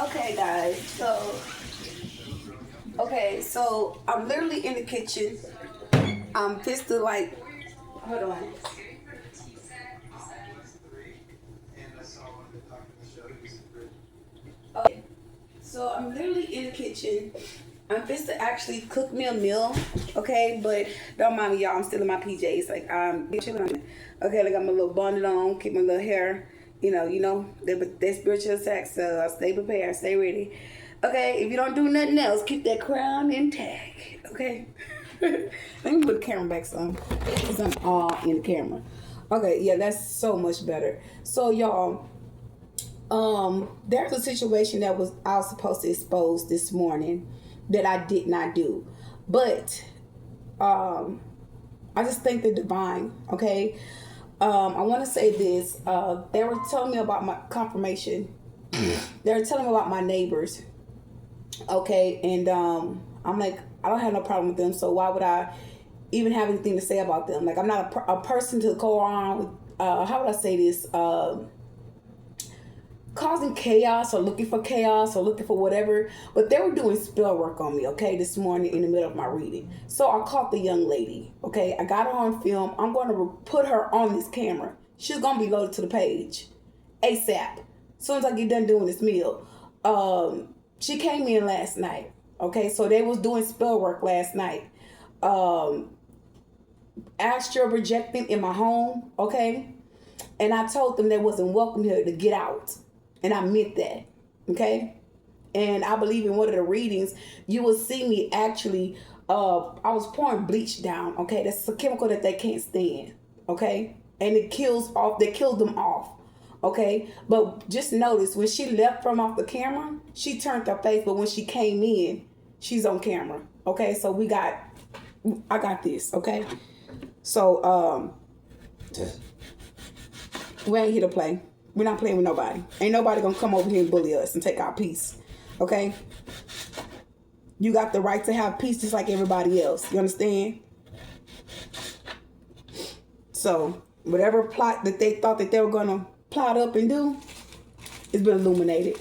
Okay, guys. So I'm literally in the kitchen. I'm just to like, hold on. Okay, so I'm literally in the kitchen. I'm just to actually cook me a meal. Okay, but don't mind me, y'all. I'm still in my PJs. Like I'm chilling on it. Okay, like I'm a little bonnet on, keep my little hair. That spiritual sex. So stay prepared, stay ready. Okay, if you don't do nothing else, keep that crown intact. Okay. Let me put the camera back some, because I'm all in the camera. Okay, yeah, that's so much better. So y'all, there's a situation that I was supposed to expose this morning that I did not do. But um I just think the divine, okay? I want to say this. They were telling me about my confirmation. They were telling me about my neighbors, okay? And I'm like, I don't have no problem with them, so why would I even have anything to say about them? Like, I'm not a person to go around with, how would I say this? Causing chaos or looking for chaos or looking for whatever. But they were doing spell work on me, okay, this morning in the middle of my reading. So I caught the young lady, okay. I got her on film. I'm going to put her on this camera. She's going to be loaded to the page ASAP. As soon as I get done doing this meal. She came in last night, okay. So they was doing spell work last night. Astral projecting in my home, okay. And I told them they wasn't welcome here to get out. And I meant that. Okay. And I believe in one of the readings, you will see me actually, I was pouring bleach down. Okay. That's a chemical that they can't stand. Okay. And it kills them off. Okay. But just notice when she left from off the camera, she turned her face. But when she came in, she's on camera. Okay. So I got this. Okay. So, we ain't here to play. We're not playing with nobody. Ain't nobody gonna come over here and bully us and take our peace. Okay? You got the right to have peace just like everybody else. You understand? So, whatever plot that they thought that they were gonna plot up and do, it's been illuminated.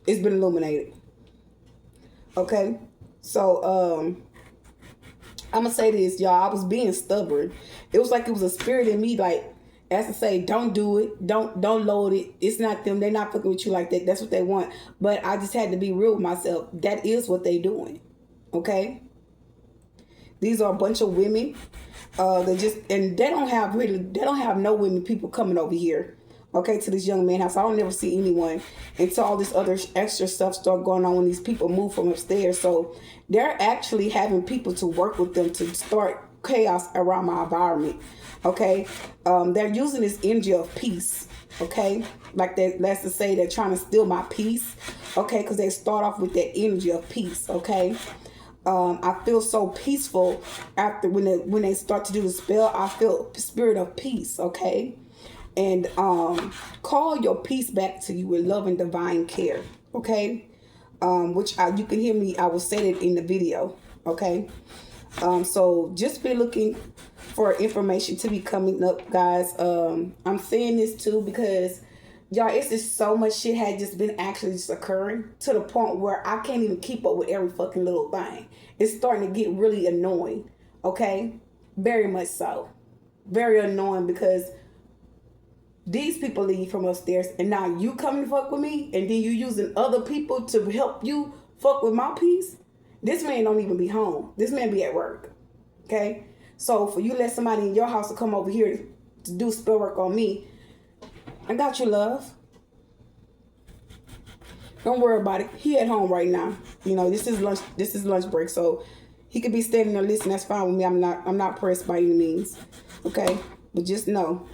It's been illuminated. Okay? So, I'm gonna say this, y'all. I was being stubborn. It was like it was a spirit in me, like, as to say, don't do it, don't load it. It's not them. They're not fucking with you like that. That's what they want. But I just had to be real with myself. That is what they doing. Okay. These are a bunch of women. They don't have no women people coming over here. Okay, to this young man house. I don't never see anyone until all this other extra stuff start going on when these people move from upstairs. So they're actually having people to work with them to start chaos around my environment. Okay, they're using this energy of peace. Okay, like that. Let's just say they're trying to steal my peace. Okay, because they start off with that energy of peace. Okay. I feel so peaceful after when they start to do the spell. I feel spirit of peace. Okay. And call your peace back to you with love and divine care. Okay. You can hear me. I will say it in the video. Okay. So just be looking for information to be coming up, guys. I'm saying this too because y'all, it's just so much shit had just been actually just occurring to the point where I can't even keep up with every fucking little thing. It's starting to get really annoying. Okay. Very much so. Very annoying because these people leave from upstairs and now you coming to fuck with me and then you using other people to help you fuck with my peace. This man don't even be home. This man be at work. Okay? So for you let somebody in your house to come over here to do spell work on me, I got you, love. Don't worry about it. He at home right now. You know, this is lunch break, so he could be standing there listening. That's fine with me. I'm not pressed by any means. Okay? But just know,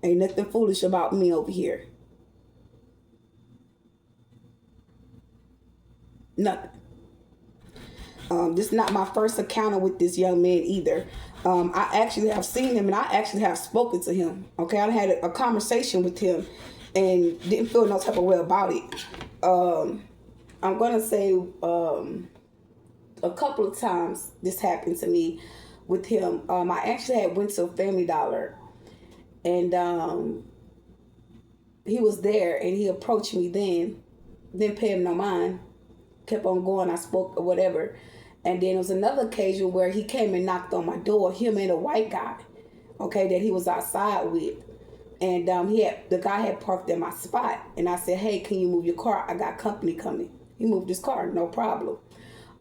ain't nothing foolish about me over here. Nothing. This is not my first encounter with this young man either. I actually have seen him and I actually have spoken to him. Okay, I had a conversation with him and didn't feel no type of way about it. I'm gonna say a couple of times this happened to me with him. I actually had went to Family Dollar and he was there and he approached me then. Didn't pay him no mind. Kept on going. I spoke or whatever. And then there was another occasion where he came and knocked on my door. Him and a white guy, okay, that he was outside with. And the guy had parked in my spot. And I said, hey, can you move your car? I got company coming. He moved his car, no problem.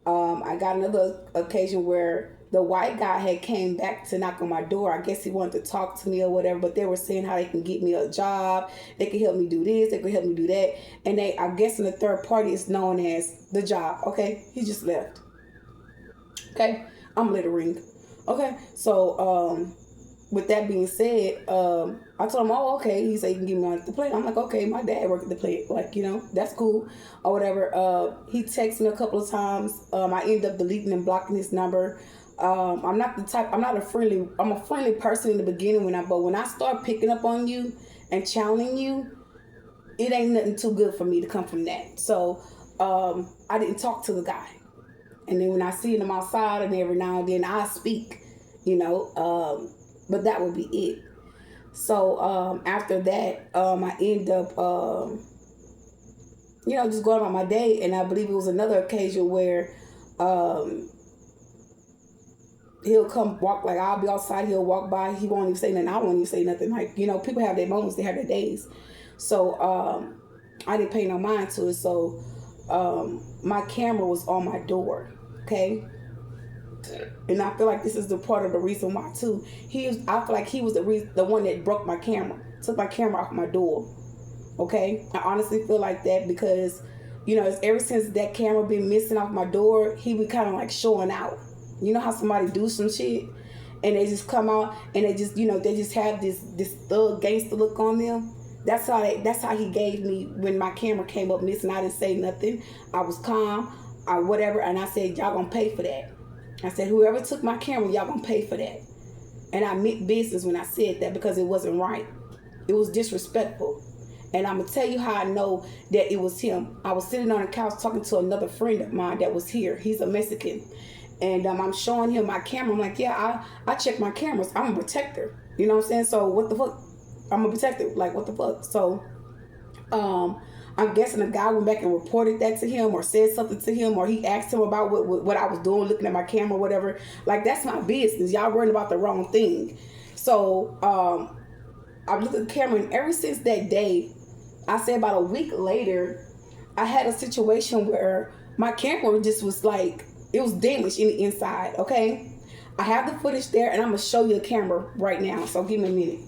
I got another occasion where the white guy had came back to knock on my door. I guess he wanted to talk to me or whatever, but they were saying how they can get me a job. They can help me do this. They can help me do that. And I guess in the third party is known as the job. Okay. He just left. Okay. I'm gonna let it ring. Okay. So, with that being said, I told him, oh, okay. He said, you can give me on the plant. I'm like, okay, my dad worked at the plant. Like, that's cool or whatever. He texted me a couple of times. I ended up deleting and blocking his number. I'm a friendly person in the beginning but when I start picking up on you and challenging you, it ain't nothing too good for me to come from that. So, I didn't talk to the guy. And then when I see him outside and every now and then I speak, but that would be it. So, after that, I end up, just going about my day. And I believe it was another occasion where, he'll come walk, like I'll be outside, he'll walk by, he won't even say nothing, I won't even say nothing. Like, people have their moments, they have their days. So, I didn't pay no mind to it. So, my camera was on my door, okay? And I feel like this is the part of the reason why too. I feel like he was the one that broke my camera, took my camera off my door. Okay, I honestly feel like that because, ever since that camera been missing off my door, he be kind of like showing out. You know how somebody do some shit and they just come out and they just have this thug gangster look on them. That's how he gave me when my camera came up missing. I didn't say nothing. I was calm, whatever, and I said, y'all gonna pay for that. I said, whoever took my camera, y'all gonna pay for that. And I meant business when I said that because it wasn't right. It was disrespectful. And I'm gonna tell you how I know that it was him. I was sitting on the couch talking to another friend of mine that was here. He's a Mexican. And I'm showing him my camera. I'm like, yeah, I check my cameras. I'm a protector. You know what I'm saying? So what the fuck? I'm a protector. Like, what the fuck? So, I'm guessing the guy went back and reported that to him or said something to him or he asked him about what I was doing, looking at my camera, whatever. Like, that's my business. Y'all worrying about the wrong thing. So, I looked at the camera and ever since that day, I say about a week later, I had a situation where my camera just was like, it was damaged in the inside, okay? I have the footage there and I'm going to show you the camera right now. So give me a minute.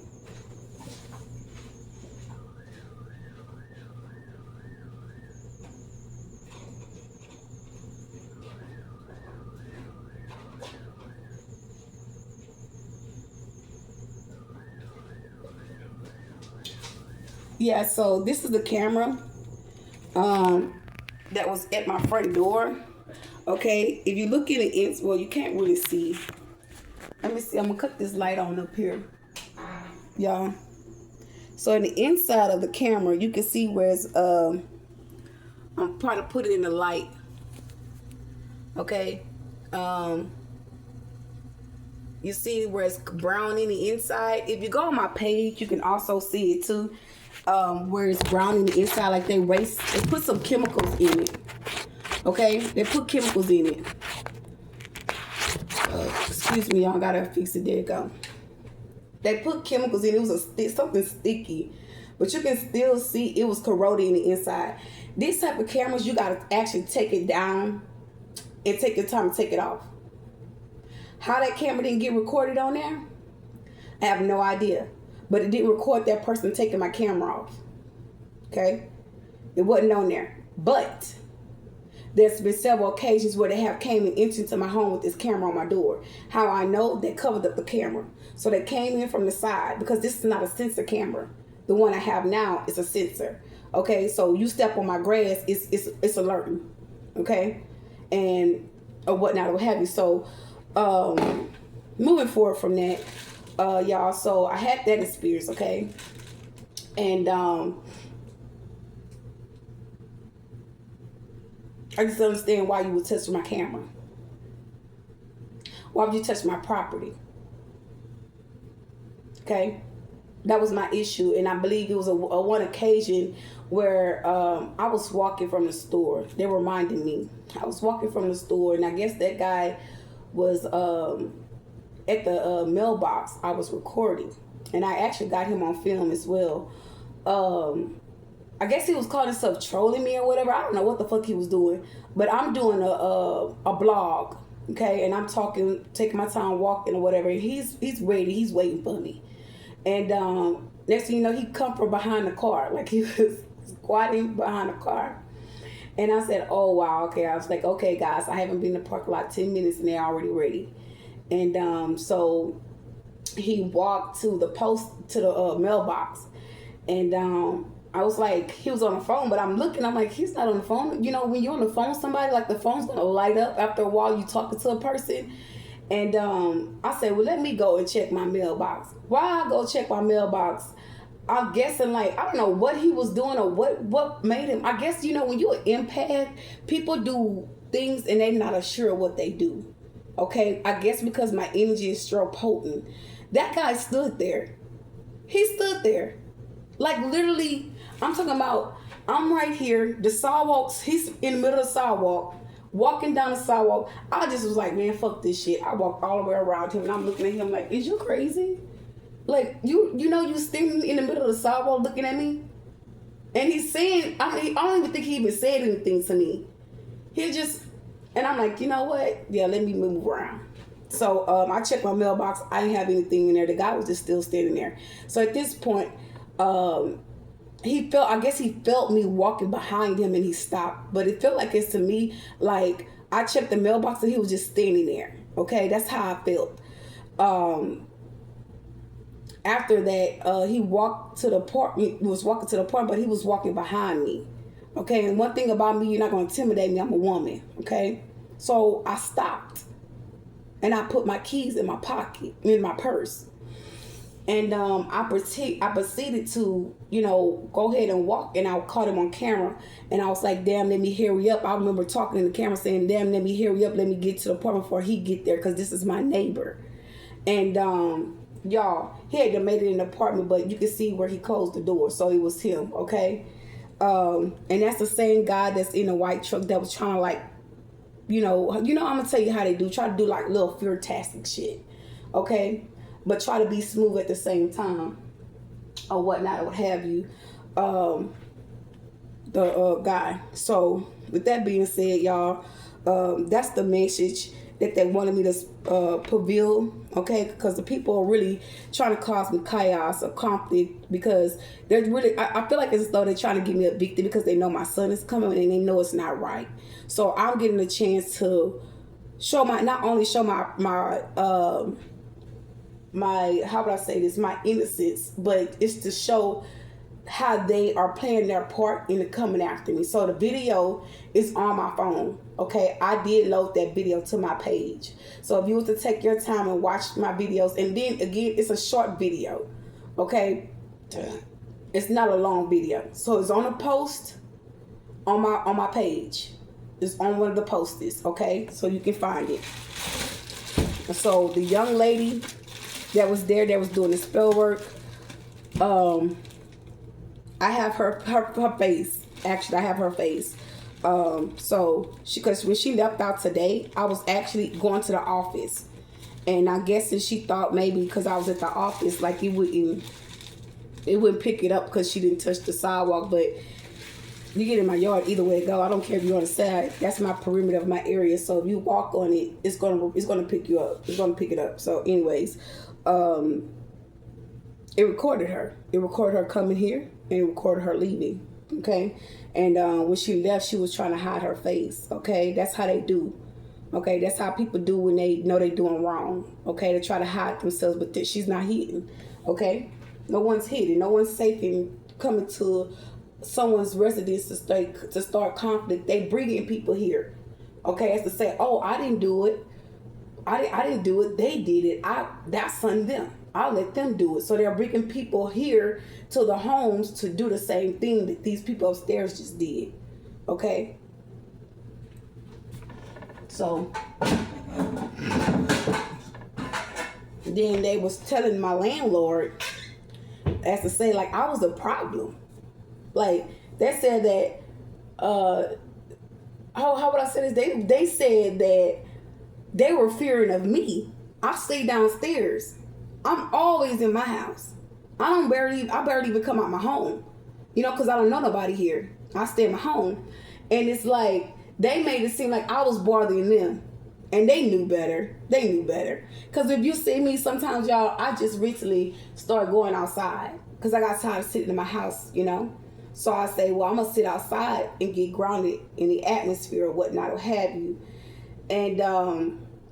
Yeah, so this is the camera that was at my front door. Okay, if you look in it, well, you can't really see. Let me see. I'm gonna cut this light on up here, y'all. So in the inside of the camera, you can see where it's. I'm trying to put it in the light. Okay, you see where it's brown in the inside. If you go on my page, you can also see it too. Where it's brown in the inside, like they put some chemicals in it. Okay, they put chemicals in it. Excuse me, y'all, gotta fix it. There you go. They put chemicals in it. It was something sticky, but you can still see it was corroded in the inside. These type of cameras, you gotta actually take it down and take your time to take it off. How that camera didn't get recorded on there, I have no idea. But it didn't record that person taking my camera off. Okay? It wasn't on there. But there's been several occasions where they have came and entered into my home with this camera on my door. How I know? They covered up the camera. So they came in from the side because this is not a sensor camera. The one I have now is a sensor. Okay? So you step on my grass, it's alerting. Okay? And or whatnot or what have you. So moving forward from that, y'all, so I had that experience, okay? And I just don't understand why you would touch my camera. Why would you touch my property? Okay? That was my issue, and I believe it was a one occasion where I was walking from the store. They reminded me. I was walking from the store, and I guess that guy was at the mailbox. I was recording, and I actually got him on film as well. I guess he was calling himself trolling me or whatever. I don't know what the fuck he was doing, but I'm doing a blog, okay, and I'm talking, taking my time walking or whatever. He's ready. He's waiting for me, and next thing you know, he come from behind the car, like he was squatting behind the car. And I said, "Oh wow, okay." I was like, "Okay, guys, I haven't been in the parking lot 10 minutes, and they're already ready." And so he walked to the mailbox, and I was like, he was on the phone, but I'm looking, I'm like, he's not on the phone. You know, when you're on the phone with somebody, like the phone's gonna light up after a while you talking to a person. And I said, well, let me go and check my mailbox. While I go check my mailbox, I'm guessing, like, I don't know what he was doing or what made him. I guess, you know, when you're an empath, people do things and they're not sure what they do. Okay, I guess because my energy is so potent. That guy stood there. He stood there. Like literally, I'm talking about, I'm right here, the sidewalks, he's in the middle of the sidewalk, walking down the sidewalk. I just was like, man, fuck this shit. I walked all the way around him and I'm looking at him like, is you crazy? Like, you know, you standing in the middle of the sidewalk looking at me? And he's saying, I don't even think he even said anything to me. He just, and I'm like, you know what? Yeah, let me move around. So I checked my mailbox. I didn't have anything in there. The guy was just still standing there. So at this point, I guess he felt me walking behind him and he stopped. But it felt like it's to me, like I checked the mailbox and he was just standing there. Okay, that's how I felt. After that, he walked to the apartment. He was walking to the apartment, but he was walking behind me. Okay, and one thing about me, you're not going to intimidate me. I'm a woman. Okay, so I stopped and I put my keys in my pocket, in my purse. And I proceeded to, you know, go ahead and walk, and I caught him on camera. And I was like, damn, let me hurry up. I remember talking in the camera saying, damn, let me hurry up. Let me get to the apartment before he get there, because this is my neighbor. And y'all, he had to made it in the apartment, but you can see where he closed the door. So it was him, okay? And that's the same guy that's in a white truck that was trying to, like, you know, I'm going to tell you how they do. Try to do, like, little fear-tastic shit, okay? But try to be smooth at the same time or whatnot or what have you. The guy. So with that being said, y'all, that's the message that they wanted me to prevail, okay? Because the people are really trying to cause me chaos or conflict, because they're really, I feel like it's as though they're trying to get me evicted because they know my son is coming and they know it's not right. So I'm getting a chance to show not only show my how would I say this, my innocence, but it's to show how they are playing their part in the coming after me. So the video is on my phone, okay? I did load that video to my page. So if you was to take your time and watch my videos, and then again, it's a short video, okay? It's not a long video. So it's on a post on my page. It's on one of the posters, okay? So you can find it. So the young lady that was there, that was doing the spell work, I have her face. Actually, I have her face. So because when she left out today, I was actually going to the office, and I guess that she thought maybe because I was at the office, like it wouldn't pick it up because she didn't touch the sidewalk. But you get in my yard either way it go. I don't care if you're on the side. That's my perimeter of my area. So if you walk on it, it's gonna pick you up. It's gonna pick it up. So anyways, it recorded her. It recorded her coming here, and it recorded her leaving. Okay, and when she left, she was trying to hide her face. Okay, that's how they do. Okay, that's how people do when they know they're doing wrong. Okay, they try to hide themselves, but she's not hidden. Okay, no one's hidden. No one's safe in coming to someone's residence to start conflict. They bringing people here. Okay, as to say, oh, I didn't do it. I didn't do it. They did it. That's on them. I'll let them do it. So they're bringing people here to the homes to do the same thing that these people upstairs just did. Okay? So then they was telling my landlord as to say, like, I was a problem. Like, they said that, how would I say this? They said that they were fearing of me. I stay downstairs. I'm always in my house. I barely even come out my home. You know, because I don't know nobody here. I stay in my home. And it's like, they made it seem like I was bothering them. And they knew better. They knew better. Because if you see me, sometimes, y'all, I just recently started going outside. Because I got tired of sitting in my house, you know. So I say, well, I'm going to sit outside and get grounded in the atmosphere or whatnot, or have you. And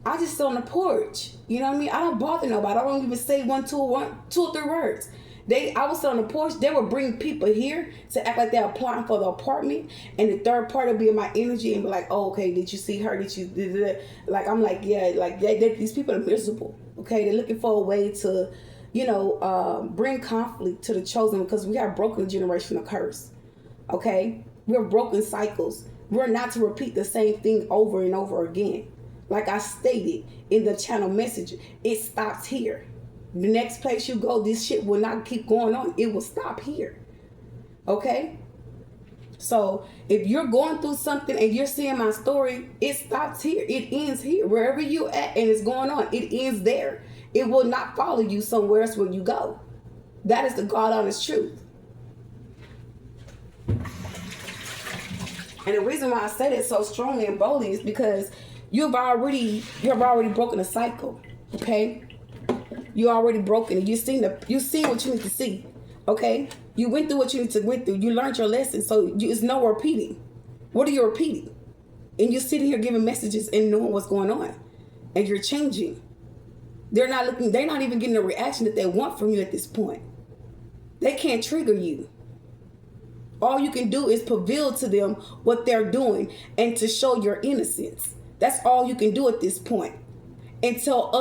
I just sit on the porch. You know what I mean? I don't bother nobody. I don't even say two or three words. I was on the porch. They would bring people here to act like they're applying for the apartment, and the third party would be in my energy and be like, "Oh, okay, did you see her? Like, I'm like, yeah, like these people are miserable. Okay, they're looking for a way to, bring conflict to the chosen, because we have broken the generational curse. Okay, we're broken cycles. We're not to repeat the same thing over and over again. Like I stated in the channel message, it stops here. The next place you go, this shit will not keep going on. It will stop here. Okay? So if you're going through something and you're seeing my story, it stops here. It ends here. Wherever you at and it's going on, it ends there. It will not follow you somewhere else when you go. That is the God honest truth. And the reason why I say that so strongly and boldly is because you have already broken a cycle. Okay? You already broken it. You seen what you need to see. Okay? You went through what you need to went through. You learned your lesson. So it's no repeating. What are you repeating? And you're sitting here giving messages and knowing what's going on. And you're changing. They're not even getting the reaction that they want from you at this point. They can't trigger you. All you can do is reveal to them what they're doing and to show your innocence. That's all you can do at this point. Until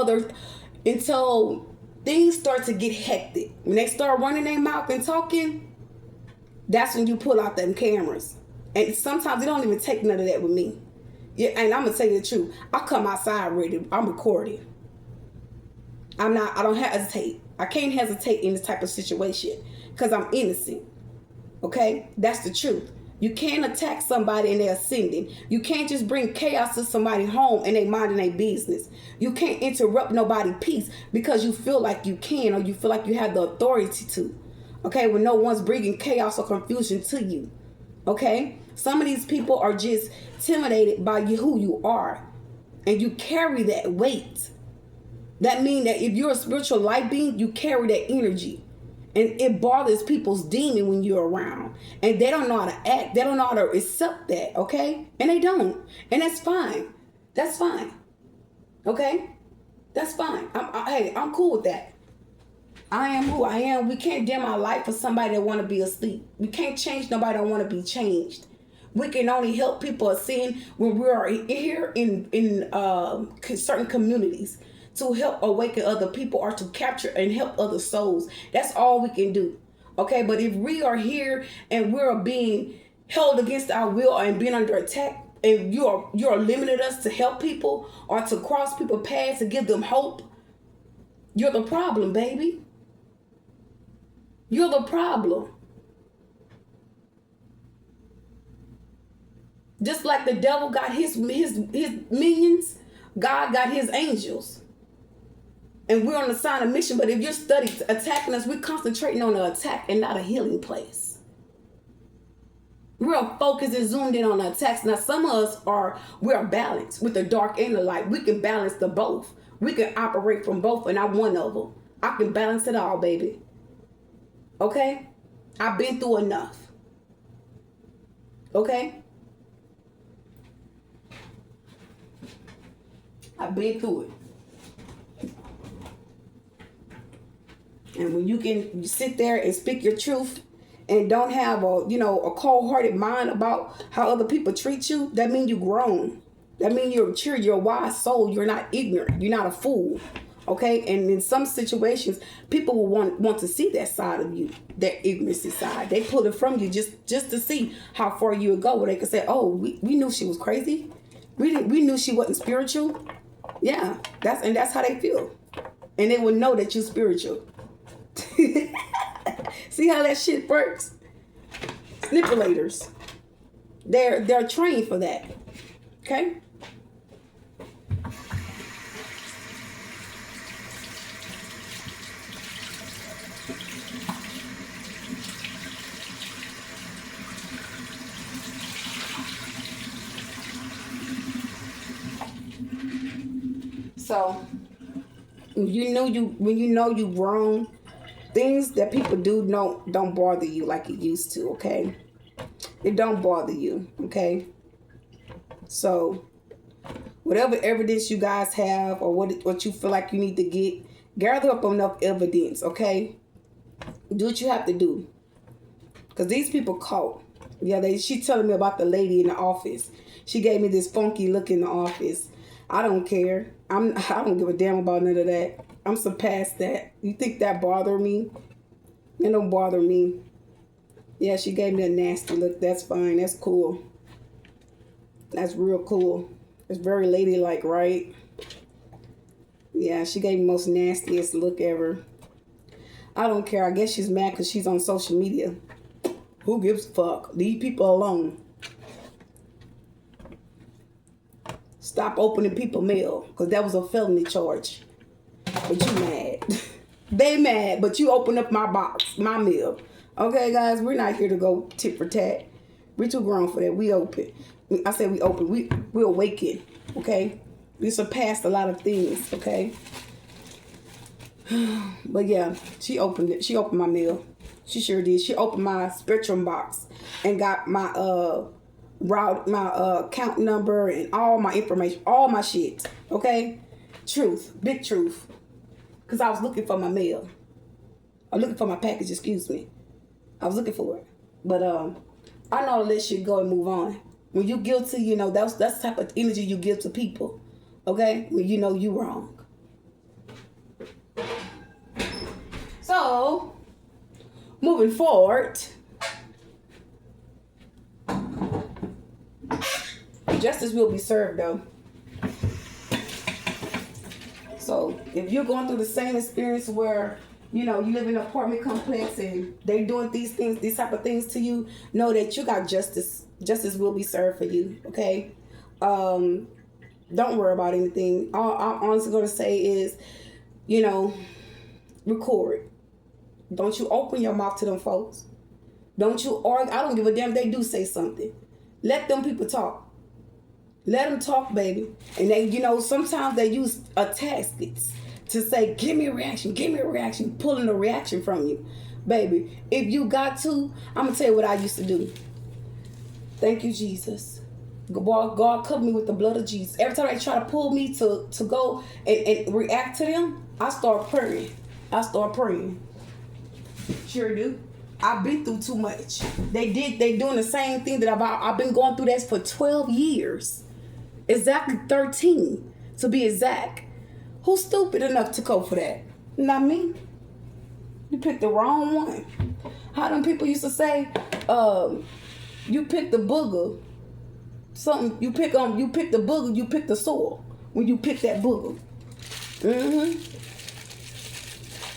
things start to get hectic. When they start running their mouth and talking, that's when you pull out them cameras. And sometimes it don't even take none of that with me. Yeah, and I'm gonna tell you the truth. I come outside ready. I'm recording. I don't hesitate. I can't hesitate in this type of situation because I'm innocent. Okay? That's the truth. You can't attack somebody and they're ascending. You can't just bring chaos to somebody's home and they minding their business. You can't interrupt nobody's peace because you feel like you can, or you feel like you have the authority to. Okay? When no one's bringing chaos or confusion to you. Okay? Some of these people are just intimidated by who you are. And you carry that weight. That means that if you're a spiritual light being, you carry that energy. And it bothers people's demon when you're around. And they don't know how to act. They don't know how to accept that, okay? And they don't. And that's fine. That's fine. Okay? That's fine. I'm cool with that. I am who I am. We can't dim our light for somebody that want to be asleep. We can't change nobody that want to be changed. We can only help people ascend when we are here in certain communities, to help awaken other people or to capture and help other souls. That's all we can do. Okay, but if we are here and we're being held against our will and being under attack, and you're limiting us to help people or to cross people's paths to give them hope, you're the problem, baby. You're the problem. Just like the devil got his minions, God got his angels. And we're on the sign of mission, but if you're studying attacking us, we're concentrating on the attack and not a healing place. We're focused and zoomed in on the attacks. Now, some of us we're balanced with the dark and the light. We can balance the both. We can operate from both, and I'm one of them. I can balance it all, baby. Okay? I've been through enough. Okay? I've been through it. And when you can sit there and speak your truth and don't have a cold-hearted mind about how other people treat you, that means you've grown. That means you're mature, you're a wise soul, you're not ignorant, you're not a fool. Okay? And in some situations, people will want to see that side of you, that ignorance side. They pull it from you just to see how far you would go, where they could say, oh, we knew she was crazy. We knew she wasn't spiritual. Yeah, that's how they feel. And they will know that you're spiritual. See how that shit works? Snippulators. They're trained for that. Okay? So when you know you wrong, things that people do don't bother you like it used to, okay? It don't bother you, okay? So whatever evidence you guys have or what you feel like you need to get, gather up enough evidence, okay? Do what you have to do. Because these people caught. Yeah, she telling me about the lady in the office. She gave me this funky look in the office. I don't care. I don't give a damn about none of that. I'm so past that. You think that bother me? It don't bother me. Yeah, she gave me a nasty look. That's fine. That's cool. That's real cool. It's very ladylike, right? Yeah, she gave me the most nastiest look ever. I don't care. I guess she's mad because she's on social media. Who gives a fuck? Leave people alone. Stop opening people mail because that was a felony charge. But you mad. They mad, but you open up my box, my mail. Okay, guys, we're not here to go tit for tat. We're too grown for that. We open. I said we open. We awaken. Okay, we surpassed a lot of things. Okay, but yeah, she opened it. She opened my mail. She sure did. She opened my Spectrum box and got my account number and all my information, all my shit. Okay, truth, big truth. Cause I was looking for my mail. I'm looking for my package. Excuse me. I was looking for it, but I know to let shit go and move on. When you guilty, you know that's the type of energy you give to people. Okay, when you know you wrong. So, moving forward, justice will be served, though. So, if you're going through the same experience where you know you live in an apartment complex and they doing these things, these type of things to you, know that you got justice. Justice will be served for you. Okay. Don't worry about anything. All I'm honestly going to say is, you know, record. Don't you open your mouth to them folks. Don't you argue. I don't give a damn if they do say something. Let them people talk. Let them talk, baby. And they, you know, sometimes they use tactics to say, give me a reaction, pulling a reaction from you. Baby, if you got to, I'm going to tell you what I used to do. Thank you, Jesus. God covered me with the blood of Jesus. Every time they try to pull me to go and react to them, I start praying. Sure do. I've been through too much. They doing the same thing that I've been going through that for 12 years. Exactly 13 to be exact. Who's stupid enough to go for that? Not me. You picked the wrong one. How them people used to say, you pick the booger. Something you pick the booger, you pick the soil when you pick that booger.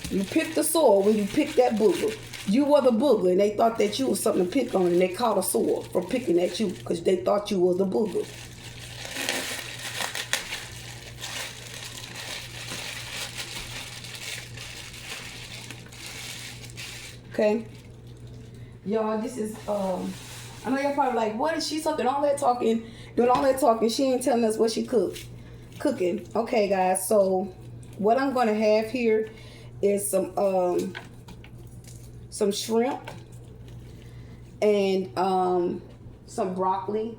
You pick the soil when you pick that booger. You were the booger and they thought that you was something to pick on and they caught a soil for picking at you because they thought you was the booger. Okay. Y'all, this is I know y'all probably like, what is she talking? Doing all that talking. She ain't telling us what she cooking. Okay, guys. So what I'm gonna have here is some shrimp and some broccoli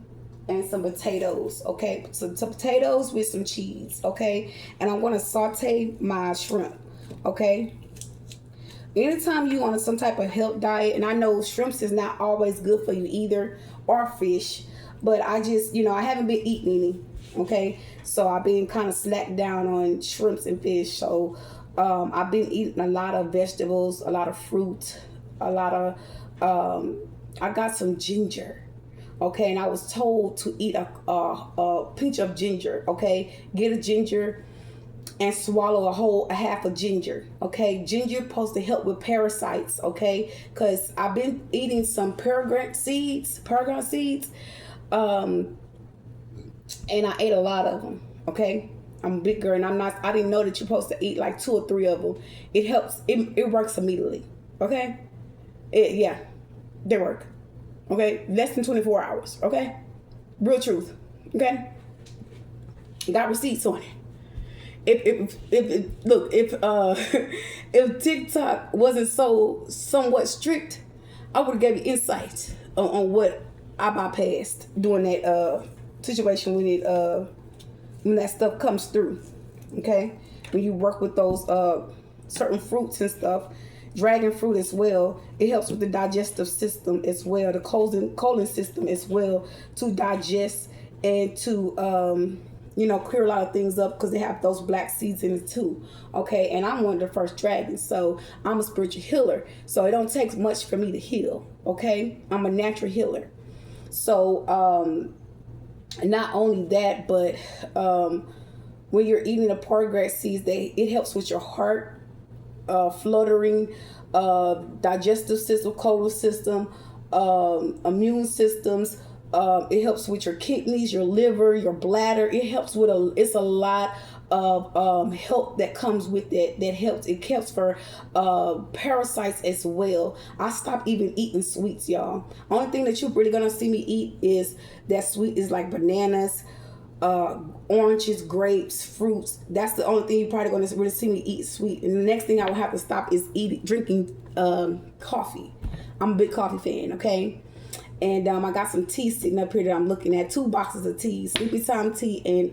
and some potatoes. Okay, some potatoes with some cheese. Okay, and I'm gonna saute my shrimp. Okay. Anytime you on some type of health diet, and I know shrimps is not always good for you either, or fish, but I just, you know, I haven't been eating any, okay? So I've been kind of slacked down on shrimps and fish. So I've been eating a lot of vegetables, a lot of fruit, a lot of, I got some ginger, okay? And I was told to eat a pinch of ginger, okay? Get a ginger and swallow a half of ginger. Okay, ginger supposed to help with parasites. Okay, because I've been eating some peregrine seeds, and I ate a lot of them. Okay, I'm a big girl, and I didn't know that you're supposed to eat like 2 or 3 of them. It helps. It works immediately. Okay, yeah, they work. Okay, less than 24 hours. Okay, real truth. Okay, got receipts on it. If if TikTok wasn't so somewhat strict, I would have gave you insight on what I bypassed during that situation when that stuff comes through. Okay, when you work with those certain fruits and stuff, dragon fruit as well, it helps with the digestive system as well, the colon system as well, to digest and to clear a lot of things up, because they have those black seeds in it too. Okay, and I'm one of the first dragons, so I'm a spiritual healer. So it don't take much for me to heal. Okay, I'm a natural healer. So not only that, but when you're eating the portgrass seeds, it helps with your heart, fluttering, digestive system, colon system, immune systems. It helps with your kidneys, your liver, your bladder. It helps with it's a lot of help that comes with it. That helps. It helps for parasites as well. I stopped even eating sweets, y'all. Only thing that you're really gonna see me eat is that sweet is like bananas, oranges, grapes, fruits. That's the only thing you're probably gonna really see me eat sweet. And the next thing I will have to stop is drinking coffee. I'm a big coffee fan. Okay. And I got some tea sitting up here that I'm looking at. 2 boxes of tea, Sleepy Time tea and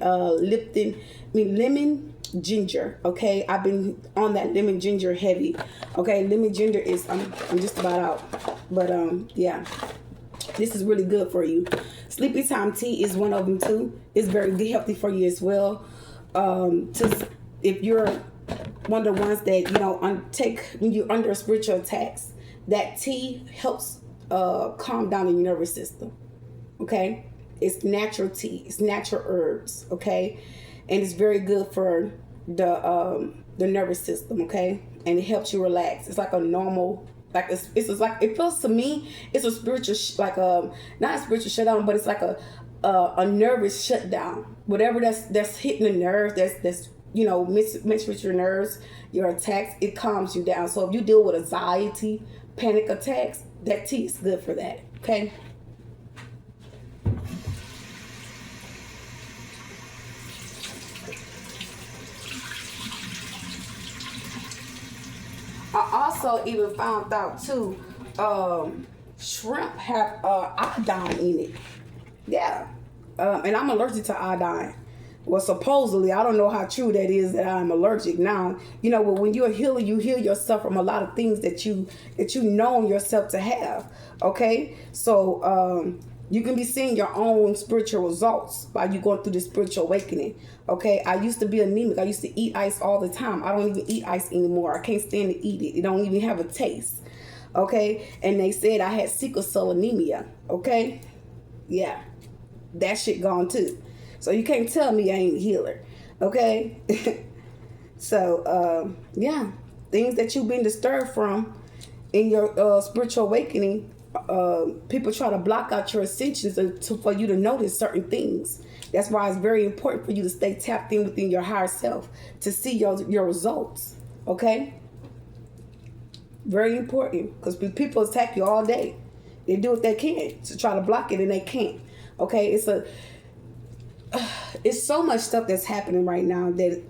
lemon ginger. Okay, I've been on that lemon ginger heavy. Okay, lemon ginger is I'm just about out, but yeah, this is really good for you. Sleepy Time tea is one of them too. It's very healthy for you as well. If you're one of the ones that take when you're under spiritual attacks, that tea helps calm down your nervous system. Okay, it's natural tea, it's natural herbs. Okay, and it's very good for the nervous system. Okay, and it helps you relax. It's like a normal, like it's like, it feels to me it's a spiritual not a spiritual shutdown, but it's like a nervous shutdown. Whatever that's hitting the nerve, that's mess with your nerves, your attacks, it calms you down. So if you deal with anxiety, panic attacks, that tea is good for that. Okay. I also even found out too, shrimp have iodine in it. Yeah. And I'm allergic to iodine. Well, supposedly, I don't know how true that is, that I'm allergic. Now, well, when you're a healer, you heal yourself from a lot of things that you know yourself to have. Okay, so you can be seeing your own spiritual results by you going through this spiritual awakening. Okay, I used to be anemic. I used to eat ice all the time. I don't even eat ice anymore. I can't stand to eat it. It don't even have a taste. Okay, and they said I had sickle cell anemia. Okay, yeah, that shit gone too. So you can't tell me I ain't a healer. Okay? So, yeah. Things that you've been disturbed from in your spiritual awakening, people try to block out your ascensions for you to notice certain things. That's why it's very important for you to stay tapped in within your higher self to see your results. Okay? Very important. Because people attack you all day. They do what they can to try to block it, and they can't. Okay? It's so much stuff that's happening right now that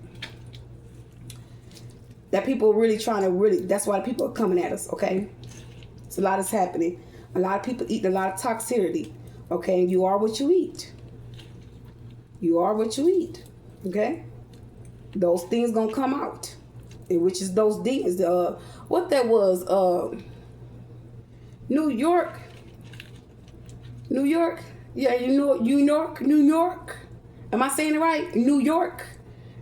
people are really trying to that's why people are coming at us. Okay, it's a lot that's happening. A lot of people eat a lot of toxicity. Okay, and you are what you eat. You are what you eat. Okay, those things gonna come out, which is those demons. What that was, New York. Yeah, New York. Am I saying it right? New York.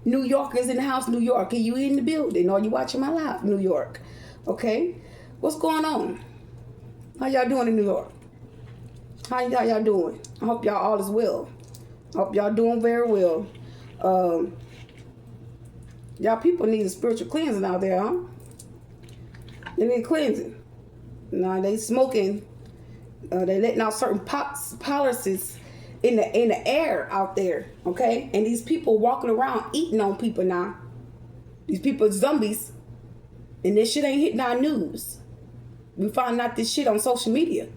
New York is in the house. New York. Are you in the building? Or you watching my live? New York. Okay. What's going on? How y'all doing in New York? How y'all doing? I hope y'all all is well. I hope y'all doing very well. Y'all people need a spiritual cleansing out there, huh? They need cleansing. Now they smoking. They letting out certain policies in the air out there, okay? And these people walking around eating on people now. These people are zombies, and this shit ain't hitting our news. We find out this shit on social media,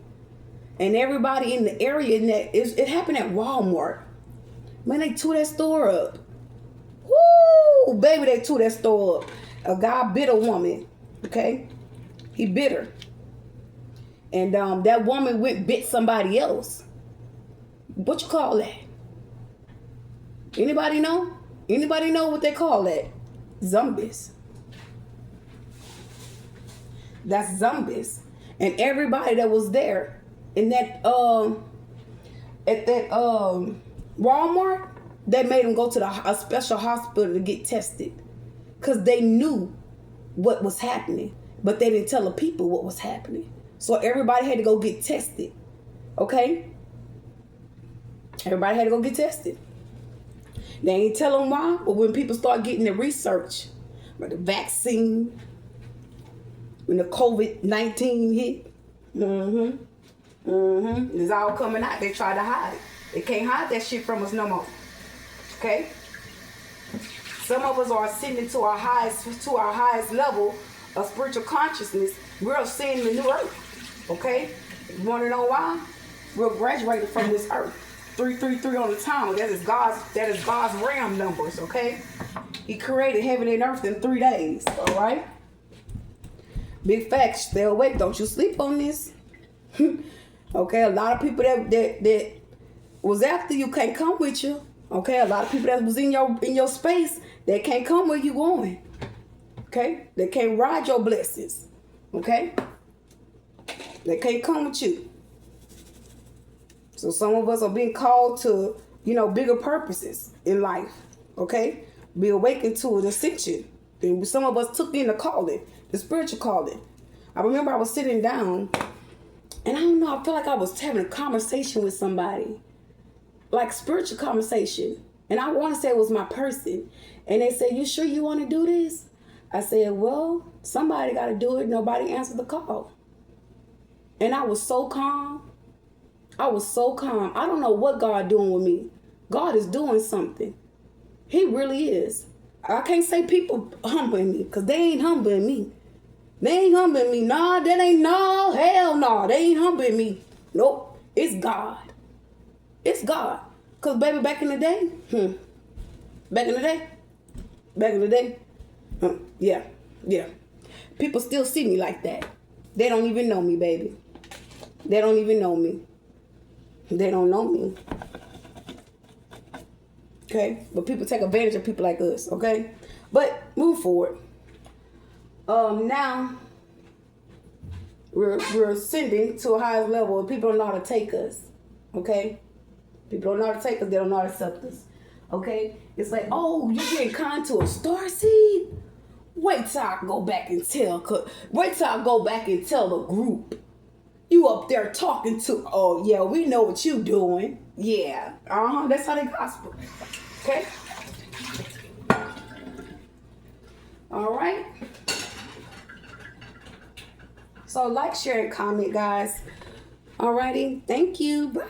and everybody in the area it happened at Walmart. Man, they tore that store up. Woo, baby, they tore that store up. A guy bit a woman, okay? He bit her. And that woman bit somebody else. What you call that? Anybody know? Anybody know what they call that? Zombies. That's zombies. And everybody that was there in that at that Walmart, they made them go to a special hospital to get tested, because they knew what was happening, but they didn't tell the people what was happening. So everybody had to go get tested. Okay? Everybody had to go get tested. They ain't tell them why, but when people start getting the research, but the vaccine, when the COVID-19 hit, it's all coming out. They try to hide it. They can't hide that shit from us no more. Okay? Some of us are ascending to our highest level of spiritual consciousness. We're ascending the new earth. Okay? You want to know why? We're graduating from this earth. 333 on the time. That is God's RAM numbers. Okay? He created heaven and earth in 3 days. All right? Big facts. Stay awake. Don't you sleep on this. Okay? A lot of people that was after you can't come with you. Okay? A lot of people that was in your space, they can't come where you going. Okay? They can't ride your blessings. Okay? They can't come with you. So some of us are being called to, bigger purposes in life. Okay? Be awakened to an ascension. And some of us took in the calling, the spiritual calling. I remember I was sitting down, and I don't know, I feel like I was having a conversation with somebody. Like spiritual conversation. And I want to say it was my person. And they said, "You sure you want to do this?" I said, "Well, somebody got to do it." Nobody answered the call. And I was so calm. I don't know what God doing with me. God is doing something. He really is. I can't say people humbling me, because they ain't humbling me. They ain't humbling me. Nah, that ain't, no, hell no. They ain't humbling me. Nope. It's God. It's God. Because baby, back in the day, yeah. People still see me like that. They don't even know me, baby. They don't even know me. They don't know me. Okay? But people take advantage of people like us, okay? But move forward. Now we're ascending to a higher level, and people don't know how to take us. Okay? People don't know how to take us, they don't know how to accept us. Okay? It's like, oh, you're getting kind to a starseed? Wait till I go back and tell the group. You up there talking to, oh yeah, we know what you doing. Yeah. That's how they gospel. Okay? All right. So like, share, and comment, guys. Alrighty. Thank you. Bye.